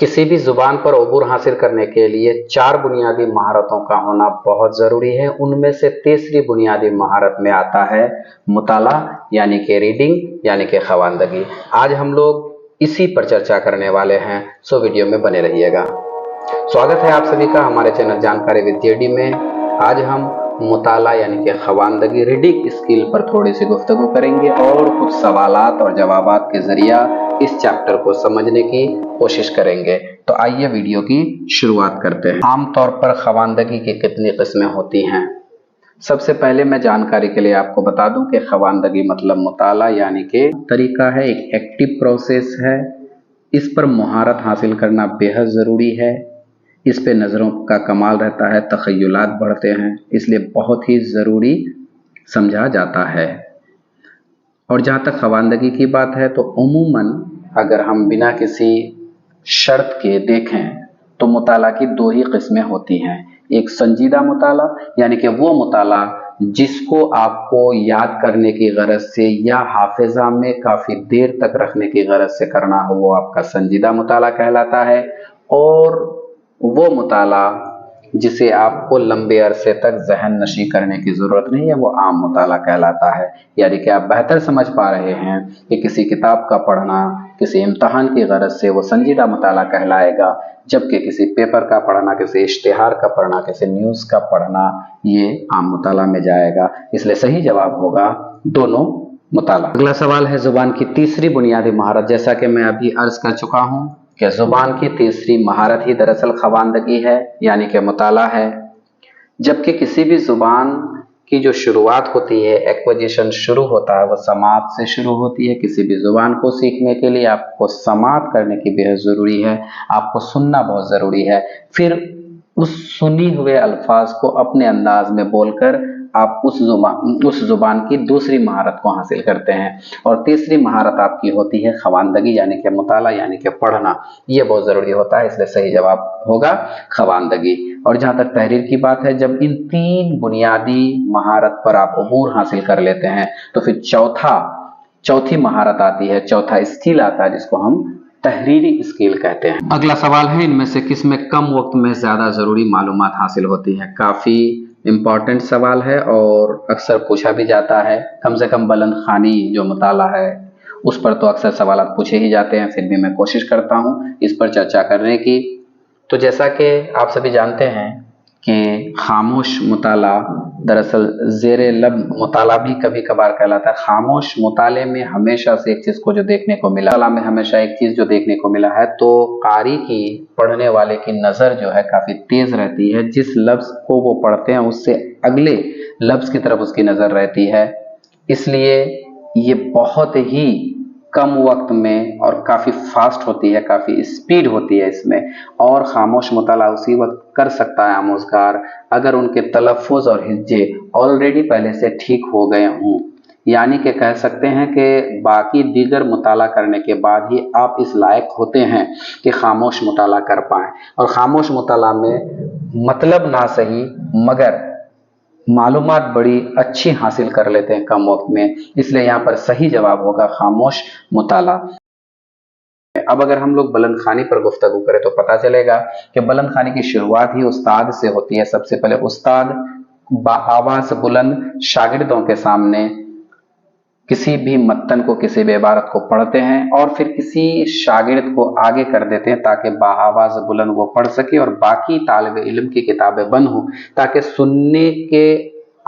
किसी भी जुबान पर अबूर हासिल करने के लिए 4 बुनियादी महारतों का होना बहुत ज़रूरी है। उनमें से तीसरी बुनियादी महारत में आता है मुताला यानी कि रीडिंग यानी कि खवानदगी। आज हम लोग इसी पर चर्चा करने वाले हैं, सो वीडियो में बने रहिएगा। स्वागत है आप सभी का हमारे चैनल जानकारी विद जेडी में। आज हम मुताला यानी कि खवानदगी रीडिंग स्किल पर थोड़ी सी गुफ्तगू करेंगे और कुछ सवालात और जवाबात के जरिया इस चैप्टर को समझने की कोशिश करेंगे। तो आइए वीडियो की शुरुआत करते हैं। आमतौर पर खवानदगी की कितनी किस्में होती हैं? सबसे पहले मैं जानकारी के लिए आपको बता दूं कि खवानदगी मतलब मुताला यानी कि तरीका है, एक एक्टिव प्रोसेस है। इस पर महारत हासिल करना बेहद ज़रूरी है। इस पे नज़रों का कमाल रहता है, तख़य्युलात बढ़ते हैं, इसलिए बहुत ही ज़रूरी समझा जाता है। और जहाँ तक खवानदगी की बात है तो उमूमन अगर हम बिना किसी शर्त के देखें तो मुताला की 2 ही किस्में होती हैं। एक संजीदा मुताला यानी कि वो मुताला जिसको आपको याद करने की गरज से या हाफिजा में काफ़ी देर तक रखने की गरज से करना हो, वो आपका संजीदा मुताला कहलाता है। और वो मुताला जिसे आपको लंबे अरसे तक जहन नशी करने की ज़रूरत नहीं है, वो आम मुताला कहलाता है। यानी कि आप बेहतर समझ पा रहे हैं कि किसी किताब का पढ़ना किसी इम्तहान की गरज से वो संजीदा मुताला कहलाएगा, जबकि किसी पेपर का पढ़ना, किसी इश्तिहार का पढ़ना, किसी न्यूज़ का पढ़ना ये आम मुताला में जाएगा। इसलिए सही जवाब होगा दोनों मुताला। अगला सवाल है जुबान की तीसरी बुनियादी महारत। जैसा कि मैं अभी अर्ज कर चुका हूँ कि जुबान की तीसरी महारत ही दरअसल खवानदगी है यानी कि मुताला है। जबकि किसी भी जुबान की जो शुरुआत होती है, एक्विजिशन शुरू होता है, वो समात से शुरू होती है। किसी भी जुबान को सीखने के लिए आपको समात करने की बेहद ज़रूरी है, आपको सुनना बहुत ज़रूरी है। फिर उस सुनी हुए अल्फाज को अपने अंदाज में बोलकर आप उस जुबान की दूसरी महारत को हासिल करते हैं। और तीसरी महारत आपकी होती है खवानदगी यानी कि मुताला यानी कि पढ़ना। ये बहुत ज़रूरी होता है, इसलिए सही जवाब होगा खवानदगी। और जहाँ तक तहरीर की बात है, जब इन 3 बुनियादी महारत पर आप अबूर हासिल कर लेते हैं तो फिर चौथी महारत आती है, चौथा स्किल आता है, जिसको हम तहरीरी स्किल कहते हैं। अगला सवाल है, इनमें से किस में कम वक्त में ज़्यादा ज़रूरी मालूमात हासिल होती है? काफ़ी इम्पॉर्टेंट सवाल है और अक्सर पूछा भी जाता है। कम से कम बुलंद खानी जो मुताला है उस पर तो अक्सर सवाल पूछे ही जाते हैं, फिर भी मैं कोशिश करता हूँ इस पर चर्चा करने की। तो जैसा कि आप सभी जानते हैं कि खामोश मुताला दरअसल ज़ेरे लब मुताला भी कभी कभार कहलाता है। खामोश मुताले में हमेशा से एक चीज़ को जो देखने को मिला, मुताला में हमेशा एक चीज़ जो देखने को मिला है तो कारी की, पढ़ने वाले की नज़र जो है काफ़ी तेज़ रहती है। जिस लफ्ज़ को वो पढ़ते हैं उससे अगले लफ्ज़ की तरफ उसकी नज़र रहती है। इसलिए ये बहुत ही कम वक्त में और काफ़ी फास्ट होती है, काफ़ी स्पीड होती है इसमें। और खामोश मुताला उसी वक्त कर सकता है आमोज़गार अगर उनके तलफ़ुज़ और हिज्जे ऑलरेडी पहले से ठीक हो गए हों। यानी कि कह सकते हैं कि बाकी दीगर मुताला करने के बाद ही आप इस लायक होते हैं कि खामोश मुताला कर पाएँ। और खामोश मुताला में मतलब ना सही मगर मालूमात बड़ी अच्छी हासिल कर लेते हैं कम वक्त में, इसलिए यहाँ पर सही जवाब होगा खामोश मुताला। अब अगर हम लोग बुलंद खानी पर गुफ्तगू करें तो पता चलेगा कि बुलंद खानी की शुरुआत ही उस्ताद से होती है। सबसे पहले उस्ताद आवाज़ बुलंद शागिर्दों के सामने किसी भी मतन को, किसी भी इबारत को पढ़ते हैं और फिर किसी शागिर्द को आगे कर देते हैं ताकि बाआवाज़ बुलंद वो पढ़ सके और बाकी तालिब इल्म की किताबें बंद हों, ताकि सुनने के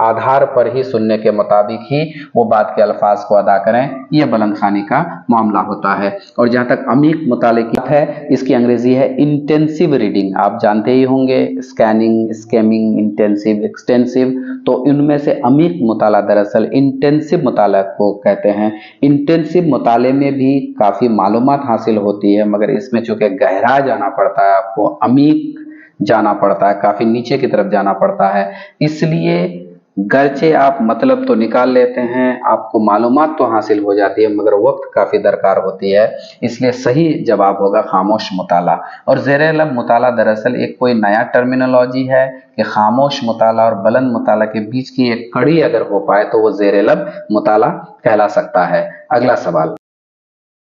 आधार पर ही, सुनने के मुताबिक ही वो बात के अल्फाज को अदा करें। यह बुलंद खानी का मामला होता है। और जहाँ तक अमीक मुताले की बात है, इसकी अंग्रेजी है इंटेंसिव रीडिंग। आप जानते ही होंगे स्कैनिंग, स्कैमिंग, इंटेंसिव, एक्सटेंसिव। तो इनमें से अमीक मुताला दरअसल इंटेंसिव मुताला को कहते हैं। इंटेंसिव मुताले में भी काफ़ी मालूमात हासिल होती है, मगर इसमें चूँकि गहरा जाना पड़ता है, आपको अमीक जाना पड़ता है, काफ़ी नीचे की तरफ जाना पड़ता है। इसलिए गर्चे आप मतलब तो निकाल लेते हैं, आपको मालूमात तो हासिल हो जाती है, मगर वक्त काफ़ी दरकार होती है। इसलिए सही जवाब होगा खामोश मुताला। और ज़ेरे लब मुताला दरअसल एक कोई नया टर्मिनोलॉजी है कि खामोश मुताला और बुलंद मुताला के बीच की एक कड़ी अगर हो पाए तो वो ज़ेरे लब मुताला कहला सकता है। अगला सवाल,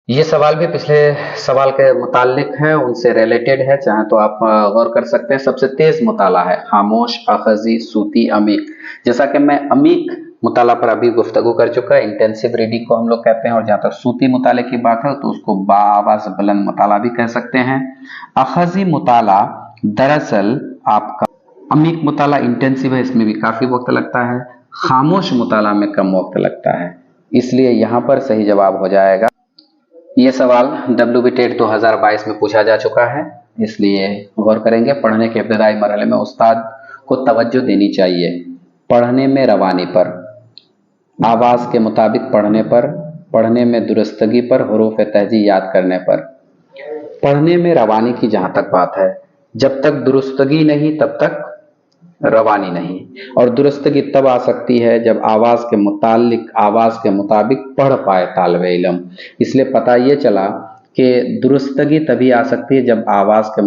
ये सवाल भी पिछले सवाल के मुताल्लिक है, उनसे रिलेटेड है, चाहे तो आप गौर कर सकते हैं। सबसे तेज मुताला है खामोश, अखजी, सूती, अमीक। जैसा कि मैं अमीक मुताला पर अभी गुफ्तगू कर चुका, इंटेंसिव रीडिंग को हम लोग कहते हैं। और जहाँ तक सूती मुताले की बात है तो उसको बाआवाज़ बुलंद मुताला भी कह सकते हैं। अखजी मुताला दरअसल आपका, अमीक मुताला इंटेंसिव है, इसमें भी काफी वक्त लगता है। खामोश मुताला में कम वक्त लगता है, इसलिए यहाँ पर सही जवाब हो जाएगा। ये सवाल WBTET 2022 में पूछा जा चुका है, इसलिए गौर करेंगे। पढ़ने के इब्तदाई मरहले में उस्ताद को तवज्जो देनी चाहिए। पढ़ने में रवानी पर, आवाज़ के मुताबिक पढ़ने पर, पढ़ने में दुरुस्तगी पर, हुरूफ तहजी याद करने पर। पढ़ने में रवानी की जहाँ तक बात है, जब तक दुरुस्तगी नहीं तब तक रवानी नहीं। और दुरुस्तगी तब आ सकती है जब आवाज़ के मुतालिक, आवाज़ के मुताबिक पढ़ पाए तालिबे इल्म। इसलिए पता ये चला कि दुरुस्तगी तभी आ सकती है जब आवाज़ के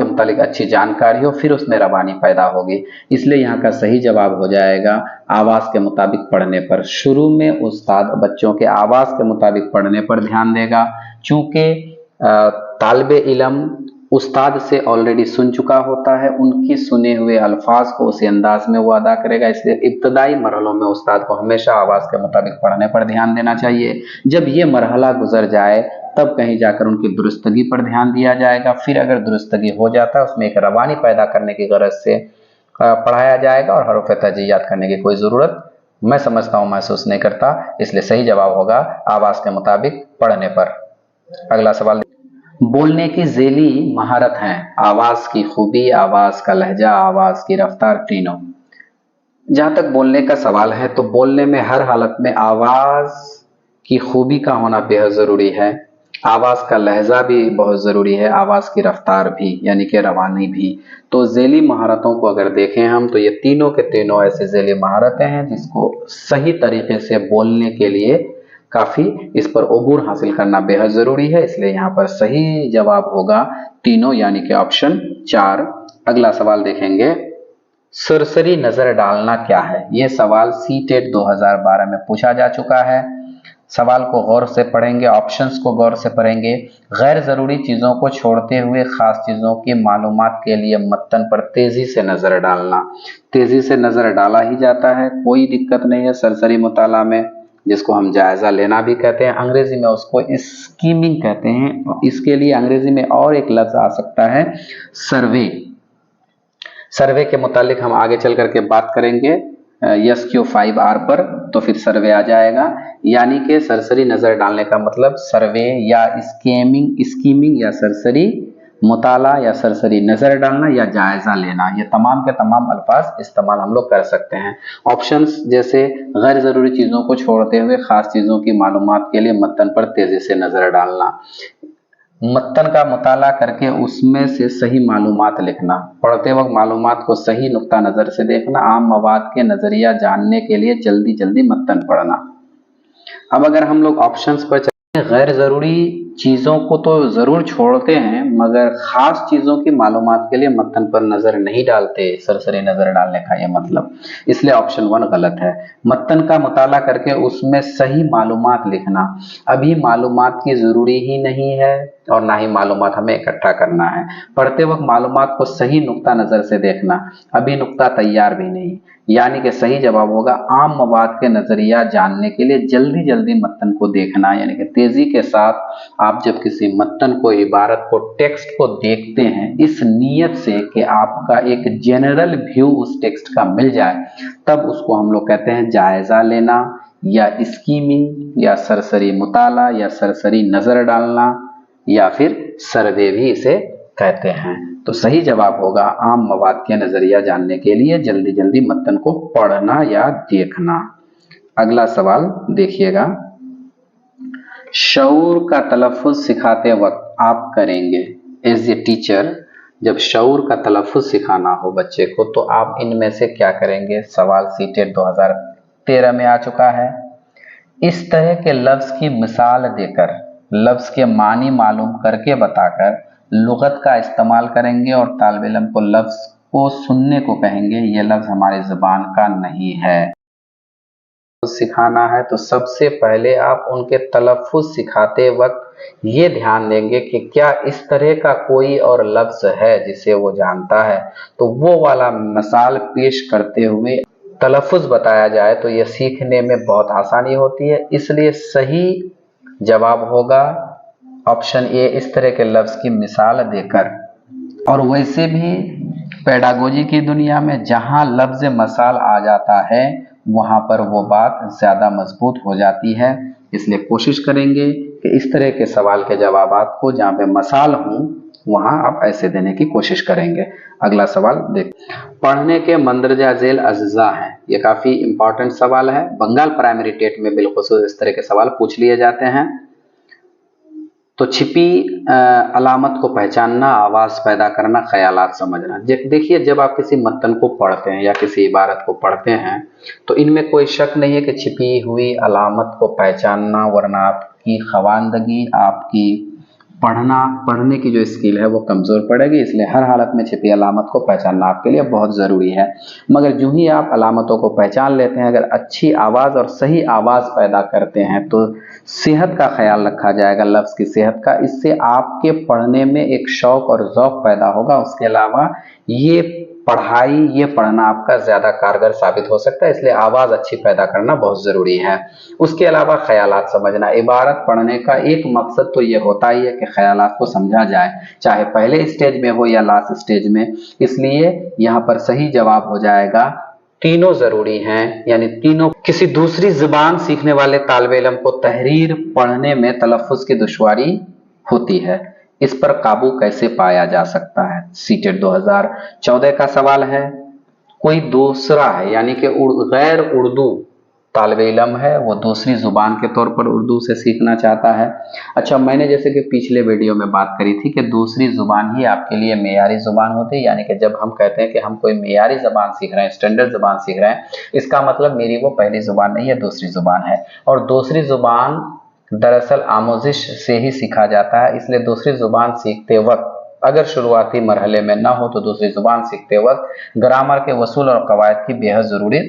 मुतालिक अच्छी जानकारी हो, फिर उसमें रवानी पैदा होगी। इसलिए यहाँ का सही जवाब हो जाएगा आवाज़ के मुताबिक पढ़ने पर। शुरू में उस्ताद बच्चों के आवाज़ के मुताबिक पढ़ने पर ध्यान देगा, चूँकि तालिबे इल्म उस्ताद से ऑलरेडी सुन चुका होता है, उनकी सुने हुए अल्फाज को उसी अंदाज में वो अदा करेगा। इसलिए इब्तदाई मरहलों में उस्ताद को हमेशा आवाज़ के मुताबिक पढ़ने पर ध्यान देना चाहिए। जब ये मरहला गुजर जाए तब कहीं जाकर उनकी दुरुस्तगी पर ध्यान दिया जाएगा। फिर अगर दुरुस्तगी हो जाता है, उसमें एक रवानी पैदा करने की गरज से पढ़ाया जाएगा और हरूफ तहजी याद करने की कोई ज़रूरत, मैं समझता हूँ, महसूस नहीं करता। इसलिए सही जवाब होगा आवाज़ के मुताबिक पढ़ने पर। अगला सवाल, बोलने की ज़ेली महारत हैं आवाज़ की खूबी, आवाज़ का लहजा, आवाज़ की रफ्तार, तीनों। जहाँ तक बोलने का सवाल है तो बोलने में हर हालत में आवाज़ की खूबी का होना बेहद ज़रूरी है, आवाज़ का लहजा भी बहुत ज़रूरी है, आवाज़ की रफ्तार भी यानी कि रवानी भी। तो ज़ेली महारतों को अगर देखें हम तो ये तीनों के तीनों ऐसे ज़ेली महारतें हैं जिसको सही तरीके से बोलने के लिए काफ़ी इस पर अबूर हासिल करना बेहद ज़रूरी है। इसलिए यहाँ पर सही जवाब होगा तीनों यानी कि ऑप्शन 4। अगला सवाल देखेंगे, सरसरी नज़र डालना क्या है। ये सवाल CTET 2012 में पूछा जा चुका है। सवाल को गौर से पढ़ेंगे, ऑप्शंस को गौर से पढ़ेंगे। गैर ज़रूरी चीज़ों को छोड़ते हुए ख़ास चीज़ों की मालूमात के लिए मतन पर तेज़ी से नज़र डालना। तेज़ी से नज़र डाला ही जाता है, कोई दिक्कत नहीं है सरसरी मुताला में, जिसको हम जायज़ा लेना भी कहते हैं। अंग्रेज़ी में उसको स्कीमिंग कहते हैं। इसके लिए अंग्रेज़ी में और एक लफ्ज़ आ सकता है, सर्वे। सर्वे के मुतालिक हम आगे चल करके बात करेंगे SQ5R पर, तो फिर सर्वे आ जाएगा। यानी कि सरसरी नज़र डालने का मतलब सर्वे या स्कीमिंग या सरसरी मुताला या सरसरी नज़र डालना या जायज़ा लेना, ये तमाम के तमाम अल्फाज इस्तेमाल हम लोग कर सकते हैं। ऑप्शंस जैसे गैर ज़रूरी चीज़ों को छोड़ते हुए ख़ास चीज़ों की मालूमात के लिए मतन पर तेज़ी से नज़र डालना, मतन का मुताला करके उसमें से सही मालूमात लिखना, पढ़ते वक्त मालूमात को सही नुक्ता नज़र से देखना, आम मवाद के नज़रिया जानने के लिए जल्दी जल्दी मतन पढ़ना। अब अगर हम लोग ऑप्शंस पर चलें, गैर ज़रूरी चीज़ों को तो ज़रूर छोड़ते हैं मगर ख़ास चीज़ों की मालूमात के लिए मतन पर नज़र नहीं डालते, सरसरी नज़र डालने का ये मतलब। इसलिए ऑप्शन 1 गलत है। मतन का मुताला करके उसमें सही मालूमात लिखना, अभी मालूमात की ज़रूरी ही नहीं है और ना ही मालूमात हमें इकट्ठा करना है। पढ़ते वक्त मालूमात को सही नुक्ता नज़र से देखना, अभी नुक्ता तैयार भी नहीं। यानी कि सही जवाब होगा आम मवाद के नज़रिया जानने के लिए जल्दी जल्दी मतन को देखना। यानी कि तेज़ी के साथ आप जब किसी मतन को, इबारत को, टेक्स्ट को देखते हैं इस नीयत से कि आपका एक जनरल व्यू उस टेक्स्ट का मिल जाए, तब उसको हम लोग कहते हैं जायज़ा लेना या स्कीमिंग या सरसरी मुताला या सरसरी नज़र डालना या फिर सर्वे भी इसे कहते हैं। तो सही जवाब होगा आम मवाद के नज़रिया जानने के लिए जल्दी जल्दी मतन को पढ़ना या देखना। अगला सवाल देखिएगा, शऊर का तलफ़ुज़ सिखाते वक्त आप करेंगे एज ए टीचर, जब शऊर का तलफ़ुज़ सिखाना हो बच्चे को तो आप इनमें से क्या करेंगे। सवाल CTET 2013 में आ चुका है। इस तरह के लफ्ज़ की मिसाल देकर, लफ्ज़ के मानी मालूम करके बताकर लुगत का इस्तेमाल करेंगे और तालिबे इल्म को लफ्ज़ को सुनने को कहेंगे। ये लफ्ज़ हमारी ज़ुबान का नहीं है। सिखाना है तो सबसे पहले आप उनके तलफ़ुज़ सिखाते वक्त ये ध्यान देंगे कि क्या इस तरह का कोई और लफ्ज़ है जिसे वो जानता है, तो वो वाला मिसाल पेश करते हुए तलफ़ुज़ बताया जाए तो ये सीखने में बहुत आसानी होती है। इसलिए सही जवाब होगा ऑप्शन ए, इस तरह के लफ्ज़ की मिसाल देकर। और वैसे भी पेडागोजी की दुनिया में जहाँ लफ्ज़ मसाल आ जाता है वहाँ पर वो बात ज़्यादा मजबूत हो जाती है। इसलिए कोशिश करेंगे कि इस तरह के सवाल के जवाबात को जहाँ पे मसाल हों वहाँ आप ऐसे देने की कोशिश करेंगे। अगला सवाल देख, पढ़ने के मंदरजा झेल अज्जा हैं, ये काफ़ी इंपॉर्टेंट सवाल है। बंगाल प्राइमरी टेट में बिलखुसूस इस तरह के सवाल पूछ लिए जाते हैं। तो छिपी अलामत को पहचानना, आवाज़ पैदा करना, ख्यालात समझना। देखिए, जब आप किसी मतन को पढ़ते हैं या किसी इबारत को पढ़ते हैं तो इनमें कोई शक नहीं है कि छिपी हुई अलामत को पहचानना, वरना आपकी खवानदगी, आपकी पढ़ने की जो स्किल है वो कमज़ोर पड़ेगी। इसलिए हर हालत में छिपी अलामत को पहचानना आपके लिए बहुत ज़रूरी है। मगर जो ही आप अलामतों को पहचान लेते हैं, अगर अच्छी आवाज़ और सही आवाज़ पैदा करते हैं तो सेहत का ख्याल रखा जाएगा, लफ्ज़ की सेहत का। इससे आपके पढ़ने में एक शौक़ और ज़ौक़ पैदा होगा। उसके अलावा ये पढ़ना आपका ज़्यादा कारगर साबित हो सकता है। इसलिए आवाज़ अच्छी पैदा करना बहुत ज़रूरी है। उसके अलावा ख्यालात समझना। इबारत पढ़ने का एक मकसद तो ये होता ही है कि ख्यालात को समझा जाए, चाहे पहले स्टेज में हो या लास्ट स्टेज में। इसलिए यहाँ पर सही जवाब हो जाएगा, तीनों ज़रूरी हैं, यानी तीनों। किसी दूसरी ज़ुबान सीखने वाले तालिबे इल्म को तहरीर पढ़ने में तलफ़ुज़ की दुश्वारी होती है, इस पर काबू कैसे पाया जा सकता है? सीटेट 2014 का सवाल है। कोई दूसरा है, यानी कि गैर उर्दू तालिबे इल्म है, वो दूसरी ज़ुबान के तौर पर उर्दू से सीखना चाहता है। अच्छा, मैंने जैसे कि पिछले वीडियो में बात करी थी कि दूसरी ज़ुबान ही आपके लिए मेयारी ज़ुबान होती है। यानी कि जब हम कहते हैं कि हम कोई मेयारी ज़ुबान सीख रहे हैं, स्टैंडर्ड ज़ुबान सीख रहे हैं, इसका मतलब मेरी वो पहली ज़ुबान नहीं है, दूसरी ज़ुबान है। और दूसरी ज़ुबान दरअसल आमोजिश से ही सीखा जाता है। इसलिए दूसरी ज़ुबान सीखते वक्त अगर शुरुआती मरहले में ना हो तो दूसरी ज़ुबान सीखते वक्त ग्रामर के वसूल और कवायद की बेहद ज़रूरी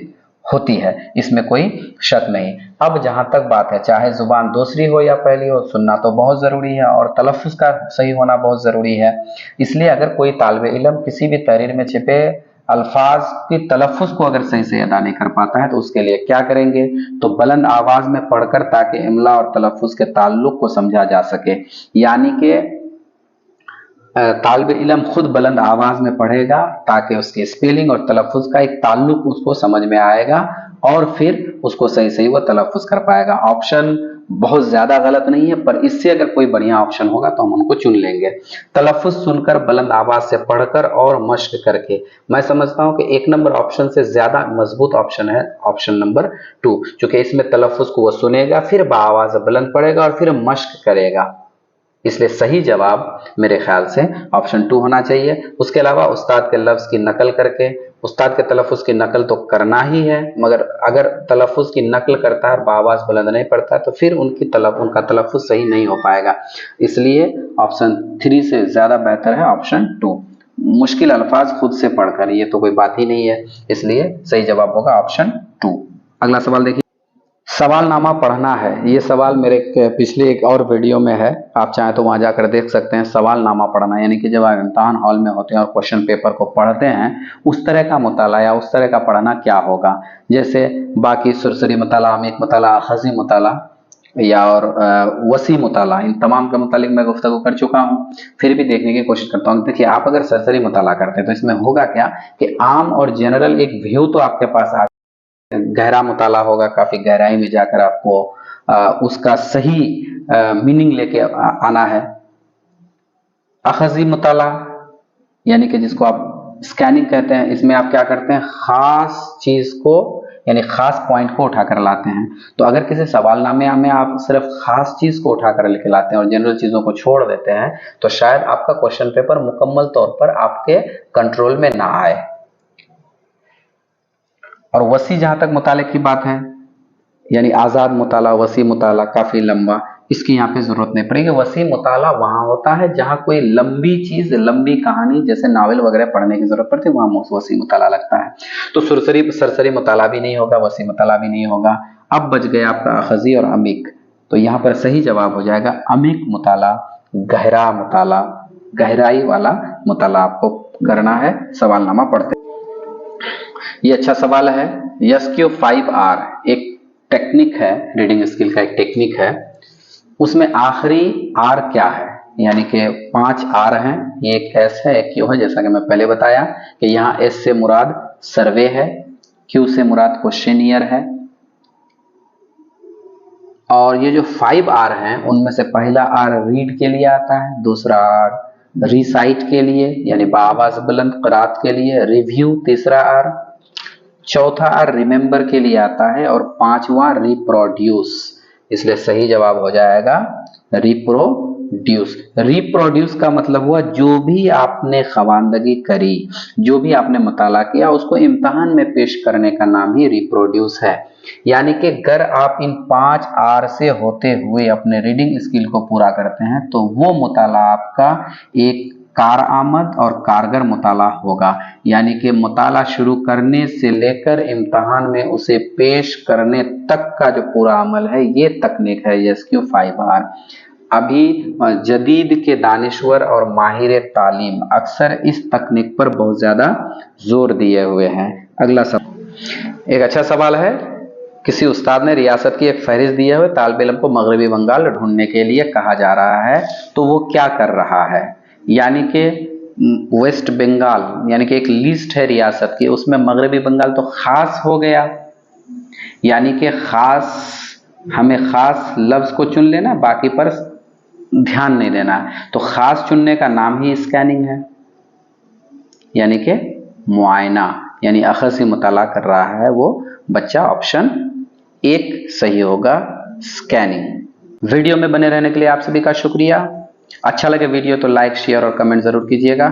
होती है, इसमें कोई शक नहीं। अब जहाँ तक बात है, चाहे ज़ुबान दूसरी हो या पहली हो, सुनना तो बहुत ज़रूरी है और तलफ़ुज़ का सही होना बहुत ज़रूरी है। इसलिए अगर कोई तालिबे इल्म किसी भी तहरीर में छिपे अल्फाज की तलफ़ुज़ को अगर सही से अदा नहीं कर पाता है तो उसके लिए क्या करेंगे? तो बुलंद आवाज़ में पढ़कर, ताकि इमला और तलफ़ुज़ के ताल्लुक़ को समझा जा सके। यानी कि तालिबे इल्म खुद बुलंद आवाज़ में पढ़ेगा ताकि उसके स्पेलिंग और तलफ़ुज़ का एक ताल्लुक़ उसको समझ में आएगा और फिर उसको सही सही वो तलफ़ुज़ कर पाएगा। ऑप्शन बहुत ज़्यादा गलत नहीं है, पर इससे अगर कोई बढ़िया ऑप्शन होगा तो हम उनको चुन लेंगे। तलफ़ुज़ सुनकर, बुलंद आवाज़ से पढ़कर और मश्क करके। मैं समझता हूँ कि 1 नंबर ऑप्शन से ज़्यादा मजबूत ऑप्शन है ऑप्शन नंबर 2, चूँकि इसमें तलफ़ुज़ को वो सुनेगा, फिर बाआवाज़ बुलंद पढ़ेगा और फिर मश्क करेगा। इसलिए सही जवाब मेरे ख्याल से ऑप्शन 2 होना चाहिए। उसके अलावा उस्ताद के लफ्ज़ की नकल करके, उस्ताद के तलफ़ुज़ की नकल तो करना ही है, मगर अगर तलफ़ुज़ की नकल करता है और बाआवाज़ बुलंद नहीं पढ़ता है तो फिर उनका तलफ़ुज़ सही नहीं हो पाएगा। इसलिए ऑप्शन 3 से ज़्यादा बेहतर है ऑप्शन 2। मुश्किल अल्फाज खुद से पढ़कर, ये तो कोई बात ही नहीं है, इसलिए सही जवाब होगा ऑप्शन 2। अगला सवाल देखिए, सवालनामा पढ़ना है। ये सवाल मेरे पिछले एक और वीडियो में है, आप चाहें तो वहाँ जाकर देख सकते हैं। सवालनामा पढ़ना यानी कि जब आप इम्तहान हॉल में होते हैं और क्वेश्चन पेपर को पढ़ते हैं, उस तरह का मुताला या उस तरह का पढ़ना क्या होगा। जैसे बाकी सुरसरी मुताला, अमीक मुताला, खज़ी मुताला या और वसी मुताला, इन तमाम के मुतालिक मैं गुफ्तगू कर चुका हूँ, फिर भी देखने की कोशिश करता हूँ। देखिए, आप अगर सरसरी मुताला करते हैं तो इसमें होगा क्या कि आम और जनरल एक व्यू तो आपके पास आ, गहरा मुताला होगा, काफ़ी गहराई में जाकर आपको उसका सही मीनिंग लेके आना है। अखज़ी मुताला यानी कि जिसको आप स्कैनिंग कहते हैं, इसमें आप क्या करते हैं, ख़ास चीज़ को यानी ख़ास पॉइंट को उठाकर लाते हैं। तो अगर किसी सवालनामे में आप सिर्फ ख़ास चीज़ को उठाकर लेके लाते हैं और जनरल चीज़ों को छोड़ देते हैं तो शायद आपका क्वेश्चन पेपर मुकम्मल तौर पर आपके कंट्रोल में ना आए। और वसी जहाँ तक मुताले की बात है, यानी आज़ाद मुताला, वसी मुताला काफ़ी लंबा, इसकी यहाँ पे ज़रूरत नहीं पड़ेगी। वसी मुताला वहाँ होता है जहाँ कोई लंबी चीज़, लंबी कहानी जैसे नावल वगैरह पढ़ने की ज़रूरत पड़ती है, वहाँ वसी मुताला लगता है। तो सरसरी मुताला भी नहीं होगा, वसी मुताला भी नहीं होगा। अब बच गया आपका अखज़ी और अमीक, तो यहाँ पर सही जवाब हो जाएगा अमीक मुताला, गहरा मुताला, गहराई वाला मुताला आपको करना है सवालनामा पढ़ते। ये अच्छा सवाल है। SQ5R एक टेक्निक है, रीडिंग स्किल का एक टेक्निक है। उसमें आखिरी R क्या है, यानी कि 5 R हैं, एक S है, एक Q है, जैसा कि मैं पहले बताया कि यहाँ S से मुराद सर्वे है, Q से मुराद क्वेश्चनियर है, और ये जो 5 R हैं उनमें से पहला R रीड के लिए आता है, दूसरा R रिसाइट के लिए यानी बाआवाज़ बुलंद क़िराअत के लिए, रिव्यू तीसरा R, चौथा R रिमेंबर के लिए आता है, और पांचवा रिप्रोड्यूस। इसलिए सही जवाब हो जाएगा रिप्रोड्यूस। रिप्रोड्यूस का मतलब हुआ जो भी आपने खवानदगी करी, जो भी आपने मुताला किया, उसको इम्तिहान में पेश करने का नाम ही रिप्रोड्यूस है। यानी कि अगर आप इन 5 R से होते हुए अपने रीडिंग स्किल को पूरा करते हैं तो वो मुताला आपका एक कारआमद और कारगर मुताला होगा। यानी कि मुताला शुरू करने से लेकर इम्तिहान में उसे पेश करने तक का जो पूरा अमल है, ये तकनीक है SQ5R। अभी जदीद के दानिश्वर और माहिर तालीम अक्सर इस तकनीक पर बहुत ज़्यादा जोर दिए हुए हैं। अगला सवाल एक अच्छा सवाल है। किसी उस्ताद ने रियासत की एक फहरिस्त दिए हुए तालिब इल्म को मगरबी बंगाल ढूंढने के लिए कहा जा रहा है, तो वो क्या कर रहा है? यानी कि वेस्ट बंगाल, यानी कि एक लिस्ट है रियासत की, उसमें मगरबी बंगाल तो खास हो गया, यानी कि खास, हमें खास लफ्ज को चुन लेना, बाकी पर ध्यान नहीं देना। तो खास चुनने का नाम ही स्कैनिंग है, यानी कि मुआयना, यानी अखज़ी मुताला कर रहा है वो बच्चा। ऑप्शन 1 सही होगा, स्कैनिंग। वीडियो में बने रहने के लिए आप सभी का शुक्रिया। अच्छा लगे वीडियो तो लाइक, शेयर और कमेंट जरूर कीजिएगा।